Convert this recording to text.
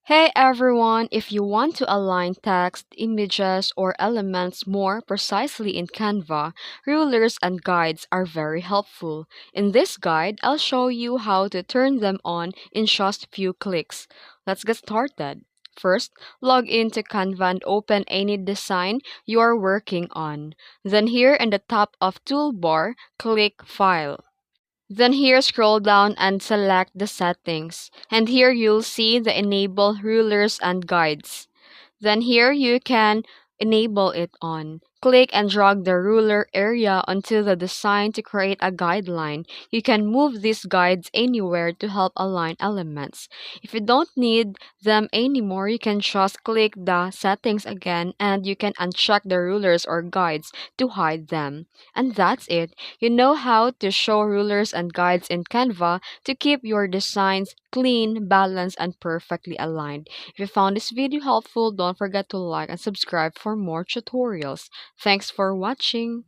Hey everyone! If you want to align text, images, or elements more precisely in Canva, rulers and guides are very helpful. In this guide, I'll show you how to turn them on in just few clicks. Let's get started. First, log into Canva and open any design you are working on. Then here in the top of toolbar, click File. Then here scroll down and select the settings. And here you'll see the enable rulers and guides. Then here you can enable it on. Click and drag the ruler area onto the design to create a guideline. You can move these guides anywhere to help align elements. If you don't need them anymore, you can just click the settings again and you can uncheck the rulers or guides to hide them. And that's it. You know how to show rulers and guides in Canva to keep your designs clean, balanced, and perfectly aligned. If you found this video helpful, don't forget to like and subscribe for more tutorials. Thanks for watching.